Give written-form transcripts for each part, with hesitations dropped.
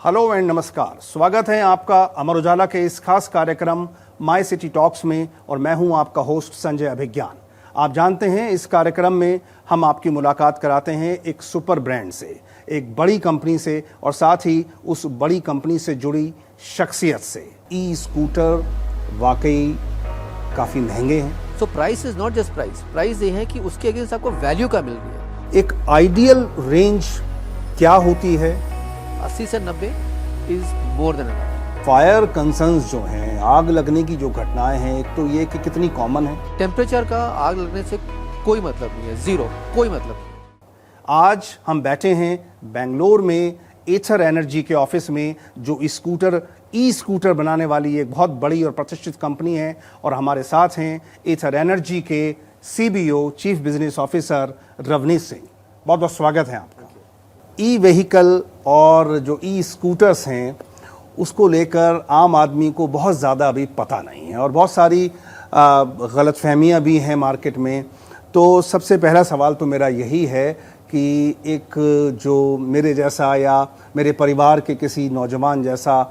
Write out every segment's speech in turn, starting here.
Hello and नमस्कार। स्वागत है आपका अमर उजाला के इस खास कार्यक्रम माय सिटी टॉक्स में और मैं हूं आपका होस्ट संजय अभिज्ञान। आप जानते हैं इस कार्यक्रम में हम आपकी मुलाकात कराते हैं एक सुपर ब्रांड से, एक बड़ी कंपनी से और साथ ही उस बड़ी कंपनी से जुड़ी शख्सियत से। ई स्कूटर वाकई काफ़ी महंगे हैं। So price is not just price, price ये है कि उसके अगेंस्ट आपको वैल्यू का मिल रही है। एक आइडियल रेंज क्या होती है? 80 से 90 is more than enough. Fire concerns जो हैं, आग लगने की जो घटनाएं हैं, एक तो ये कि कितनी कॉमन है। टेम्परेचर का आग लगने से कोई मतलब नहीं है, जीरो, कोई मतलब नहीं। आज हम बैठे हैं बेंगलोर में एथर एनर्जी के ऑफिस में, जो ई स्कूटर बनाने वाली एक बहुत बड़ी और प्रतिष्ठित कंपनी है। और हमारे साथ हैं एथर एनर्जी के CBO, chief business officer Ravneet Singh. बहुत बहुत स्वागत है आपका। ई व्हीकल और जो ई स्कूटर्स हैं उसको लेकर आम आदमी को बहुत ज़्यादा अभी पता नहीं है और बहुत सारी गलतफहमियां भी हैं मार्केट में। तो सबसे पहला सवाल तो मेरा यही है कि एक जो मेरे जैसा या मेरे परिवार के किसी नौजवान जैसा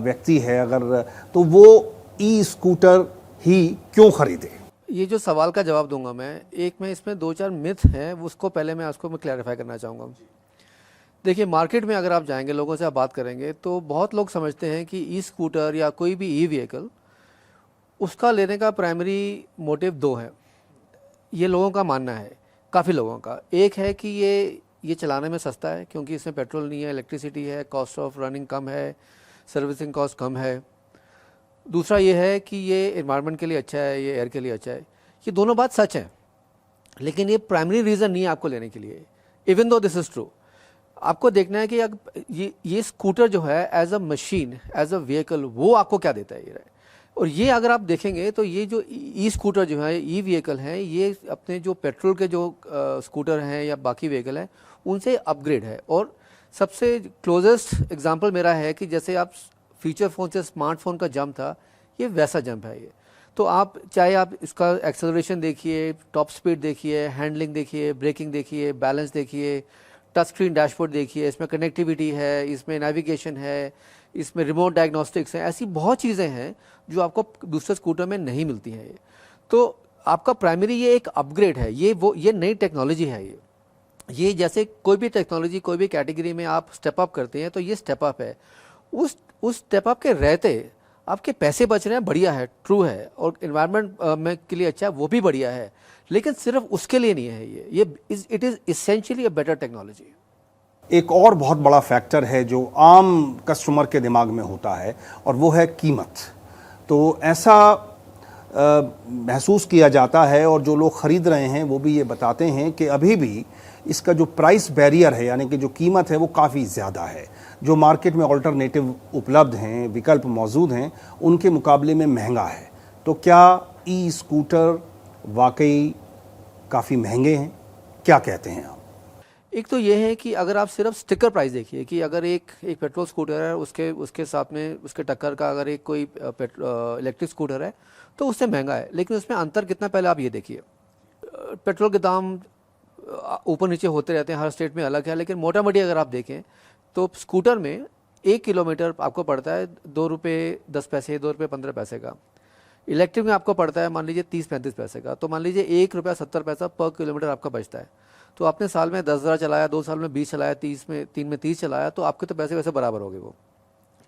व्यक्ति है अगर, तो वो ई स्कूटर ही क्यों खरीदे? ये जो सवाल का जवाब दूंगा मैं इसमें 2-4 मिथ हैं, उसको पहले मैं क्लैरिफाई करना चाहूँगा। देखिए, मार्केट में अगर आप जाएंगे, लोगों से आप बात करेंगे तो बहुत लोग समझते हैं कि ई स्कूटर या कोई भी ई व्हीकल, उसका लेने का प्राइमरी मोटिव 2 है। ये लोगों का मानना है, काफ़ी लोगों का। एक है कि ये चलाने में सस्ता है क्योंकि इसमें पेट्रोल नहीं है, इलेक्ट्रिसिटी है, कॉस्ट ऑफ रनिंग कम है, सर्विसिंग कॉस्ट कम है। दूसरा ये है कि ये एनवायरनमेंट के लिए अच्छा है, ये एयर के लिए अच्छा है। ये दोनों बात सच है, लेकिन ये प्राइमरी रीज़न नहीं है आपको लेने के लिए। Even though this is true, आपको देखना है कि ये स्कूटर जो है as a machine, as a vehicle, वो आपको क्या देता है ये। और ये अगर आप देखेंगे तो ये जो ई स्कूटर जो है, ई व्हीकल हैं, ये अपने जो पेट्रोल के जो स्कूटर हैं या बाकी व्हीकल हैं उनसे अपग्रेड है। और सबसे क्लोजेस्ट एग्जांपल मेरा है कि जैसे आप फीचर फ़ोन से स्मार्टफोन का जंप था, ये वैसा जंप है ये। तो आप चाहे आप इसका एक्सेलरेशन देखिए, टॉप स्पीड देखिए, हैंडलिंग देखिए, ब्रेकिंग देखिए, बैलेंस देखिए, टच स्क्रीन डैशबोर्ड देखिए, इसमें कनेक्टिविटी है, इसमें नेविगेशन है, इसमें रिमोट डायग्नोस्टिक्स हैं, ऐसी बहुत चीज़ें हैं जो आपको दूसरे स्कूटर में नहीं मिलती हैं। ये तो आपका प्राइमरी ये एक अपग्रेड है, ये नई टेक्नोलॉजी है। ये जैसे कोई भी टेक्नोलॉजी, कोई भी कैटेगरी में आप स्टेप अप करते हैं तो ये स्टेप अप है। उस स्टेप अप के रहते आपके पैसे बच रहे हैं, बढ़िया है, ट्रू है, और इन्वायरमेंट में के लिए अच्छा है, वो भी बढ़िया है, लेकिन सिर्फ उसके लिए नहीं है ये it is essentially a better technology. एक और बहुत बड़ा फैक्टर है जो आम कस्टमर के दिमाग में होता है और वो है कीमत। तो ऐसा महसूस किया जाता है और जो लोग ख़रीद रहे हैं वो भी ये बताते हैं कि अभी भी इसका जो प्राइस बैरियर है, यानी कि जो कीमत है, वो काफ़ी ज़्यादा है। जो मार्केट में ऑल्टरनेटिव उपलब्ध हैं, विकल्प मौजूद हैं, उनके मुकाबले में महंगा है। तो क्या ई स्कूटर वाकई काफ़ी महंगे हैं? क्या कहते हैं आप? एक तो ये है कि अगर आप सिर्फ स्टिकर प्राइस देखिए कि अगर एक पेट्रोल स्कूटर है, उसके साथ में उसके टक्कर का अगर एक कोई इलेक्ट्रिक स्कूटर है तो उससे महंगा है, लेकिन उसमें अंतर कितना, पहले आप ये देखिए। पेट्रोल के दाम ऊपर नीचे होते रहते हैं, हर स्टेट में अलग है, लेकिन मोटा मोटी अगर आप देखें तो स्कूटर में 1 किलोमीटर आपको पड़ता है 2 रुपये 10 पैसे, 2 रुपये 15 पैसे का। इलेक्ट्रिक में आपको पड़ता है मान लीजिए 30-35 पैसे का। तो मान लीजिए 1 रुपया 70 पैसा पर किलोमीटर आपका बचता है। तो आपने साल में 10,000 चलाया, 2 साल में 20 चलाया, 3 में 30 चलाया, तो आपके तो पैसे वैसे बराबर हो गए वो।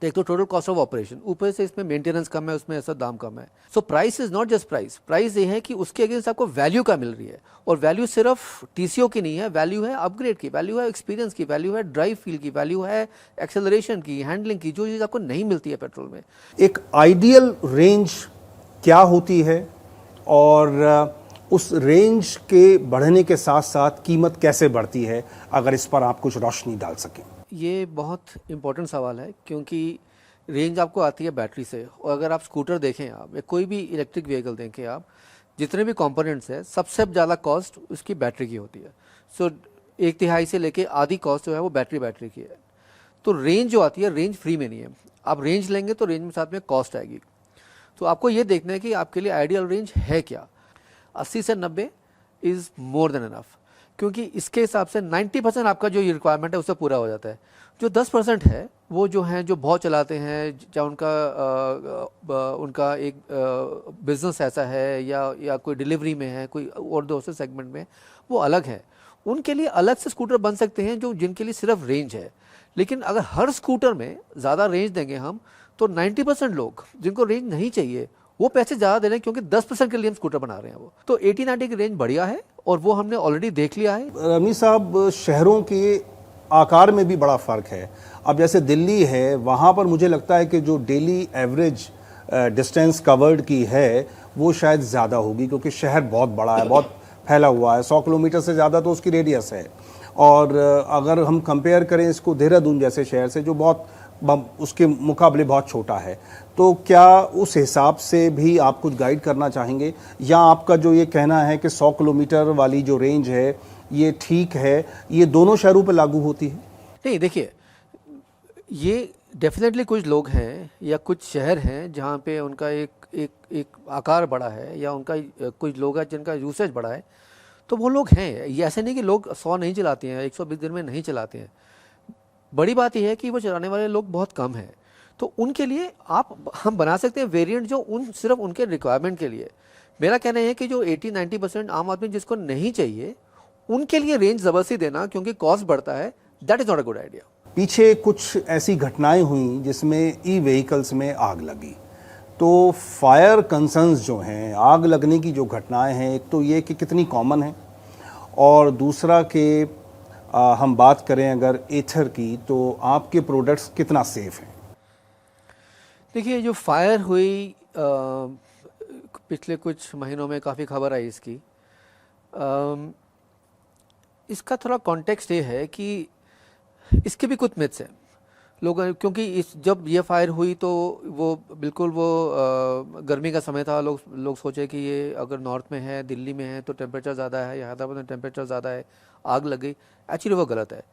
तो एक तो टोटल कॉस्ट ऑफ ऑपरेशन, ऊपर से इसमें मेंटेनेंस कम है, उसमें ऐसा दाम कम है। So price is not just price, price ये है कि उसके अगेंस्ट आपको वैल्यू का मिल रही है। और वैल्यू सिर्फ टीसीओ की नहीं है, वैल्यू है अपग्रेड की, वैल्यू है एक्सपीरियंस की, वैल्यू है ड्राइव फील की, वैल्यू है एक्सेलरेशन की, हैंडलिंग की, जो चीज़ आपको नहीं मिलती है पेट्रोल में। एक आइडियल रेंज क्या होती है और उस रेंज के बढ़ने के साथ साथ कीमत कैसे बढ़ती है, अगर इस पर आप कुछ रोशनी डाल सकें? ये बहुत इंपॉर्टेंट सवाल है क्योंकि रेंज आपको आती है बैटरी से, और अगर आप स्कूटर देखें आप या कोई भी इलेक्ट्रिक व्हीकल देखें आप, जितने भी कंपोनेंट्स हैं सबसे ज़्यादा कॉस्ट उसकी बैटरी की होती है। सो 1/3 से लेके आधी कॉस्ट जो है वो बैटरी की है। तो रेंज जो आती है, रेंज फ्री में नहीं है। आप रेंज लेंगे तो रेंज में साथ में कॉस्ट आएगी। तो आपको ये देखना है कि आपके लिए आइडियल रेंज है क्या। 80 से 90 इज़ मोर देन एनफ, क्योंकि इसके हिसाब से 90% आपका जो रिक्वायरमेंट है उससे पूरा हो जाता है। जो 10% है वो जो हैं जो बहुत चलाते हैं, चाहे उनका एक बिजनेस ऐसा है या कोई डिलीवरी में है, कोई और दूसरे सेगमेंट में, वो अलग है। उनके लिए अलग से स्कूटर बन सकते हैं जो जिनके लिए सिर्फ रेंज है। लेकिन अगर हर स्कूटर में ज़्यादा रेंज देंगे हम, तो 90% लोग जिनको रेंज नहीं चाहिए वो पैसे ज़्यादा दे रहे हैं, क्योंकि 10% के लिए हम स्कूटर बना रहे हैं। वो तो 80-90 की रेंज बढ़िया है और वो हमने ऑलरेडी देख लिया है। रमनी साहब, शहरों के आकार में भी बड़ा फ़र्क है। अब जैसे दिल्ली है, वहाँ पर मुझे लगता है कि जो डेली एवरेज डिस्टेंस कवर्ड की है वो शायद ज़्यादा होगी, क्योंकि शहर बहुत बड़ा है, बहुत फैला हुआ है। 100 किलोमीटर से ज़्यादा तो उसकी रेडियस है। और अगर हम कंपेयर करें इसको देहरादून जैसे शहर से, जो बहुत उसके मुकाबले बहुत छोटा है, तो क्या उस हिसाब से भी आप कुछ गाइड करना चाहेंगे, या आपका जो ये कहना है कि 100 किलोमीटर वाली जो रेंज है ये ठीक है, ये दोनों शहरों पर लागू होती है? नहीं, देखिए, ये डेफिनेटली कुछ लोग हैं या कुछ शहर हैं जहाँ पे उनका एक आकार बड़ा है, या उनका कुछ लोग हैं जिनका यूसेज बड़ा है, तो वो लोग हैं। ये ऐसे नहीं कि लोग 100 नहीं चलाते हैं, 120 दिन में नहीं चलाते हैं। बड़ी बात यह है कि वो चलाने वाले लोग बहुत कम हैं। तो उनके लिए हम बना सकते हैं वेरिएंट जो सिर्फ उनके रिक्वायरमेंट के लिए। मेरा कहना है कि जो 80-90% आम आदमी जिसको नहीं चाहिए, उनके लिए रेंज ज़बरदस्ती देना क्योंकि कॉस्ट बढ़ता है, that is not a good idea. पीछे कुछ ऐसी घटनाएं हुई जिसमें ई व्हीकल्स में आग लगी, तो फायर कंसर्न्स जो हैं, आग लगने की जो घटनाएं हैं, एक तो ये कि कितनी कॉमन है, और दूसरा कि हम बात करें अगर एथर की, तो आपके प्रोडक्ट्स कितना सेफ हैं? देखिए, जो फायर हुई पिछले कुछ महीनों में काफ़ी खबर आई इसकी। इसका थोड़ा कॉन्टेक्स्ट ये है कि इसके भी कुछ मिथ्स हैं लोग, क्योंकि जब ये फायर हुई तो वो बिल्कुल गर्मी का समय था। लोग सोचे कि ये अगर नॉर्थ में है, दिल्ली में है, तो टेम्परेचर ज़्यादा है, या हैदराबाद में टेम्परेचर ज़्यादा है, आग लग गई। एक्चुअली वो गलत है।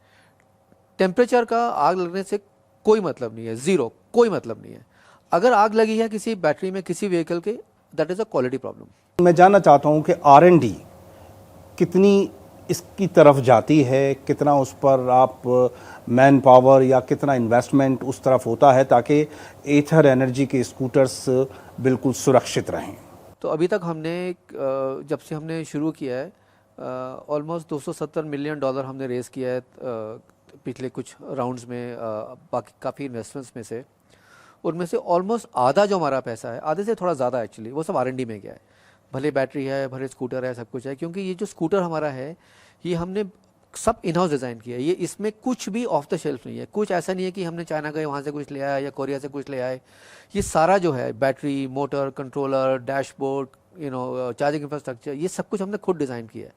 टेम्परेचर का आग लगने से कोई मतलब नहीं है, ज़ीरो, कोई मतलब नहीं है। अगर आग लगी है किसी बैटरी में, किसी व्हीकल के, that is a quality problem. मैं जानना चाहता हूँ कि R&D कितनी इसकी तरफ जाती है, कितना उस पर आप मैन पावर या कितना इन्वेस्टमेंट उस तरफ होता है ताकि एथर एनर्जी के स्कूटर्स बिल्कुल सुरक्षित रहें? तो अभी तक हमने जब से हमने शुरू किया है, ऑलमोस्ट $270 मिलियन हमने रेज़ किया है पिछले कुछ राउंड्स में, बाकी काफ़ी इन्वेस्टमेंट्स में से। उनमें से ऑलमोस्ट आधा जो हमारा पैसा है, आधे से थोड़ा ज़्यादा एक्चुअली, वो सब R&D में गया है। भले बैटरी है, भले स्कूटर है, सब कुछ है, क्योंकि ये जो स्कूटर हमारा है ये हमने सब इन हाउस डिज़ाइन किया है। ये इसमें कुछ भी ऑफ द शेल्फ नहीं है। कुछ ऐसा नहीं है कि हमने चाइना गए वहाँ से कुछ ले आया या कोरिया से कुछ ले आए। ये सारा जो है, battery, motor, controller, dashboard, charging infrastructure, ये सब कुछ हमने खुद डिज़ाइन किया है।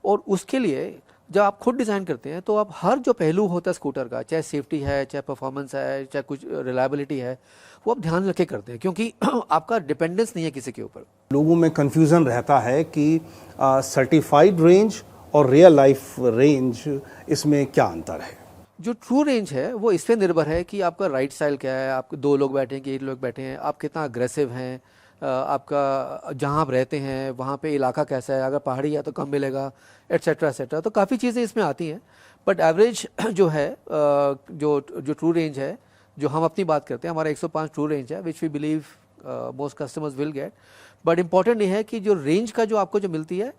और उसके लिए जब आप खुद डिज़ाइन करते हैं तो आप हर जो पहलू होता है स्कूटर का, चाहे सेफ्टी है, चाहे परफॉर्मेंस है, चाहे कुछ रिलायबिलिटी है, वो आप ध्यान रख के करते हैं, क्योंकि आपका डिपेंडेंस नहीं है किसी के ऊपर। लोगों में कन्फ्यूज़न रहता है कि सर्टिफाइड रेंज और रियल लाइफ रेंज, इसमें क्या अंतर है? जो ट्रू रेंज है वो इस पर निर्भर है कि आपका राइड स्टाइल क्या है, आप 2 लोग बैठे हैं कि 1 लोग बैठे हैं, आप कितना अग्रेसिव हैं, आपका जहाँ आप रहते हैं वहाँ पे इलाका कैसा है, अगर पहाड़ी है तो कम मिलेगा, एट्सेट्रा एट्सेट्रा। तो काफ़ी चीज़ें इसमें आती हैं। बट एवरेज जो है, जो ट्रू रेंज है, जो हम अपनी बात करते हैं, हमारा 105 ट्रू रेंज है, which we believe most customers will get. But important ये है कि जो रेंज का जो आपको जो मिलती है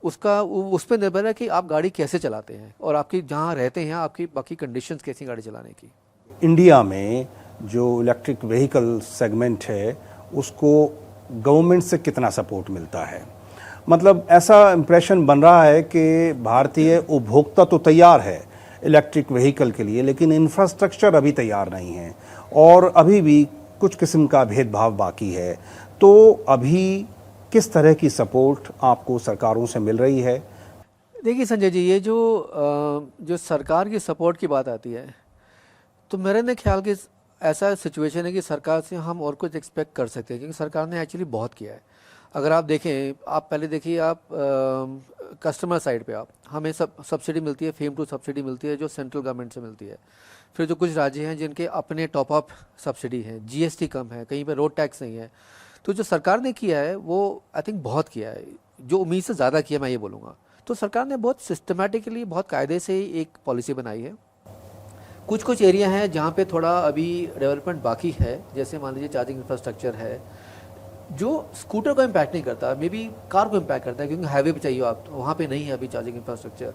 उसका उस पर निर्भर है कि आप गाड़ी कैसे चलाते हैं और आपकी जहाँ रहते हैं आपकी बाकी कंडीशंस कैसी गाड़ी चलाने की। इंडिया में जो इलेक्ट्रिक व्हीकल सेगमेंट है उसको गवर्नमेंट से कितना सपोर्ट मिलता है? मतलब ऐसा इम्प्रेशन बन रहा है कि भारतीय उपभोक्ता तो तैयार है इलेक्ट्रिक व्हीकल के लिए, लेकिन इंफ्रास्ट्रक्चर अभी तैयार नहीं है और अभी भी कुछ किस्म का भेदभाव बाकी है। तो अभी किस तरह की सपोर्ट आपको सरकारों से मिल रही है? देखिए संजय जी, ये जो सरकार की सपोर्ट की बात आती है, तो मेरे ने ख्याल कि ऐसा सिचुएशन है कि सरकार से हम और कुछ एक्सपेक्ट कर सकते हैं, क्योंकि सरकार ने एक्चुअली बहुत किया है। अगर आप देखें, आप पहले देखिए, आप कस्टमर साइड पे आप हमें सब्सिडी मिलती है, फेम टू सब्सिडी मिलती है जो सेंट्रल गवर्नमेंट से मिलती है। फिर जो कुछ राज्य हैं जिनके अपने टॉप अप सब्सिडी है, GST कम है, कहीं पे रोड टैक्स नहीं है। तो जो सरकार ने किया है वो आई थिंक बहुत किया है, जो उम्मीद से ज़्यादा किया, मैं ये बोलूँगा। तो सरकार ने बहुत सिस्टमेटिकली, बहुत कायदे से एक पॉलिसी बनाई है। कुछ कुछ एरिया हैं जहाँ पे थोड़ा अभी डेवलपमेंट बाकी है, जैसे मान लीजिए चार्जिंग इंफ्रास्ट्रक्चर है जो स्कूटर को इम्पैक्ट नहीं करता, मे बी कार को इम्पैक्ट करता है, क्योंकि हाईवे पे चाहिए आप, वहाँ पे नहीं है अभी चार्जिंग इंफ्रास्ट्रक्चर।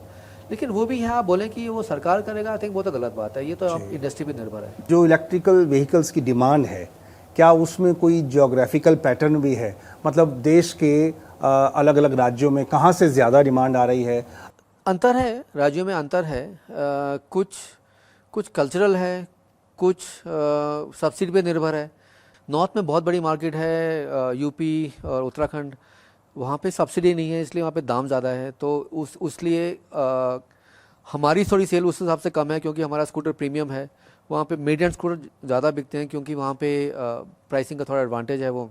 लेकिन वो भी है, आप बोलें कि वो सरकार करेगा, आई थिंक वो तो गलत बात है, ये तो आप इंडस्ट्री पे निर्भर है। जो इलेक्ट्रिकल व्हीकल्स की डिमांड है, क्या उसमें कोई ज्योग्राफिकल पैटर्न भी है? मतलब देश के अलग अलग राज्यों में कहाँ से ज़्यादा डिमांड आ रही है? अंतर है, राज्यों में अंतर है। कुछ कल्चरल है, कुछ सब्सिडी पे निर्भर है। नॉर्थ में बहुत बड़ी मार्केट है, यूपी और उत्तराखंड, वहाँ पे सब्सिडी नहीं है, इसलिए वहाँ पे दाम ज़्यादा है। तो उसलिए हमारी थोड़ी सेल उस हिसाब से कम है, क्योंकि हमारा स्कूटर प्रीमियम है। वहाँ पे मिड एंड स्कूटर ज़्यादा बिकते हैं, क्योंकि वहाँ पे प्राइसिंग का थोड़ा एडवांटेज है वो।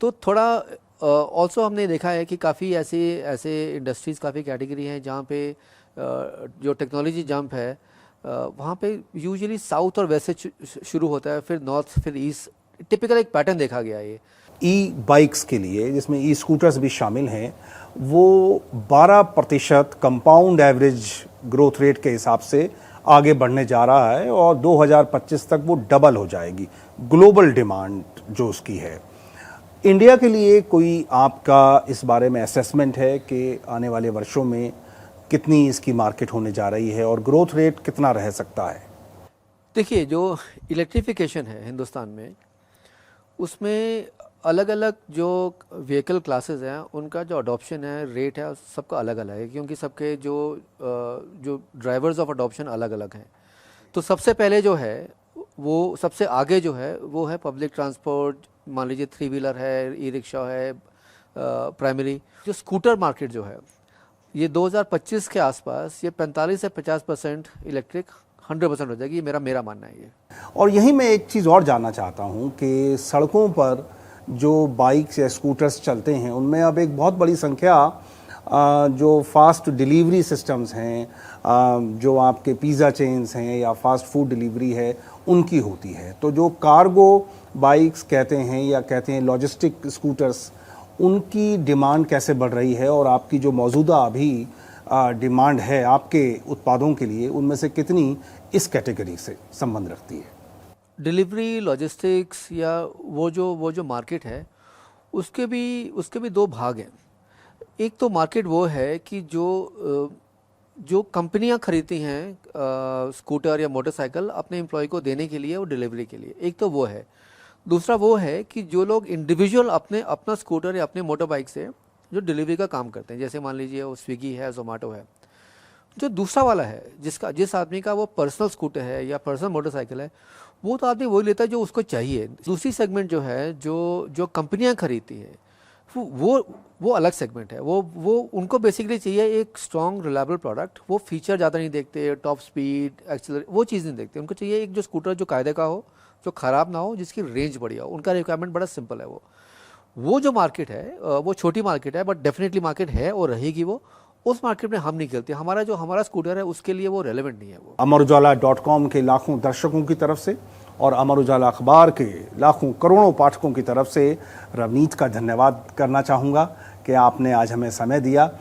तो थोड़ा ऑल्सो हमने देखा है कि काफ़ी ऐसे इंडस्ट्रीज़, काफ़ी कैटेगरी हैं जहाँ पे जो टेक्नोलॉजी जंप है वहाँ पे यूजुअली साउथ और वेस्ट से शुरू होता है, फिर नॉर्थ, फिर ईस्ट। टिपिकल एक पैटर्न देखा गया है ये। ई बाइक्स के लिए, जिसमें ई स्कूटर्स भी शामिल हैं, वो 12% कंपाउंड एवरेज ग्रोथ रेट के हिसाब से आगे बढ़ने जा रहा है और 2025 तक वो डबल हो जाएगी, ग्लोबल डिमांड जो उसकी है। इंडिया के लिए कोई आपका इस बारे में असेसमेंट है कि आने वाले वर्षों में कितनी इसकी मार्केट होने जा रही है और ग्रोथ रेट कितना रह सकता है? देखिए, जो इलेक्ट्रिफिकेशन है हिंदुस्तान में, उसमें अलग अलग जो व्हीकल क्लासेस हैं उनका जो अडॉप्शन है, रेट है, सबका अलग अलग है, क्योंकि सबके जो ड्राइवर्स ऑफ अडॉप्शन अलग अलग हैं। तो सबसे पहले जो है वो, सबसे आगे जो है वो है पब्लिक ट्रांसपोर्ट। मान लीजिए 3 व्हीलर है, ई रिक्शा है, प्राइमरी। जो स्कूटर मार्केट जो है, ये 2025 के आसपास ये 45 से 50% इलेक्ट्रिक 100% हो जाएगी, ये मेरा मानना है ये। और यहीं मैं एक चीज़ और जानना चाहता हूँ कि सड़कों पर जो बाइक्स या स्कूटर्स चलते हैं उनमें अब एक बहुत बड़ी संख्या जो फास्ट डिलीवरी सिस्टम्स हैं, जो आपके पिज़्ज़ा चेन्स हैं या फास्ट फूड डिलीवरी है, उनकी होती है। तो जो कार्गो बाइक्स कहते हैं या कहते हैं लॉजिस्टिक स्कूटर्स, उनकी डिमांड कैसे बढ़ रही है और आपकी जो मौजूदा अभी डिमांड है आपके उत्पादों के लिए, उनमें से कितनी इस कैटेगरी से संबंध रखती है? डिलीवरी, लॉजिस्टिक्स या वो जो मार्केट है, उसके भी दो भाग हैं। एक तो मार्केट वो है कि जो कंपनियां खरीदती हैं स्कूटर या मोटरसाइकिल अपने एम्प्लॉय को देने के लिए और डिलीवरी के लिए, एक तो वो है। दूसरा वो है कि जो लोग इंडिविजुअल अपना स्कूटर या अपने मोटर बाइक से जो डिलीवरी का काम करते हैं, जैसे मान लीजिए वो स्विगी है, जोमेटो है। जो दूसरा वाला है, जिस आदमी का वो पर्सनल स्कूटर है या पर्सनल मोटरसाइकिल है, वो तो आदमी वही लेता है जो उसको चाहिए। दूसरी सेगमेंट जो है, जो कंपनियां खरीदती हैं, वो अलग सेगमेंट है। वो उनको बेसिकली चाहिए एक स्ट्रॉन्ग रिलायबल प्रोडक्ट। वो फीचर ज़्यादा नहीं देखते, टॉप स्पीड, एक्सेलरेट, वो चीज़ नहीं देखते। उनको चाहिए एक जो स्कूटर जो कायदे का हो, जो ख़राब ना हो, जिसकी रेंज बढ़िया हो। उनका रिक्वायरमेंट बड़ा सिंपल है। वो जो मार्केट है वो छोटी मार्केट है, बट डेफिनेटली मार्केट है और रहेगी वो। उस मार्केट में हम नहीं खेलते। हमारा स्कूटर है, उसके लिए वो रेलेवेंट नहीं है वो। अमरउजाला.com के लाखों दर्शकों की तरफ से और अमर उजाला अखबार के लाखों करोड़ों पाठकों की तरफ से रवनीत का धन्यवाद करना चाहूँगा कि आपने आज हमें समय दिया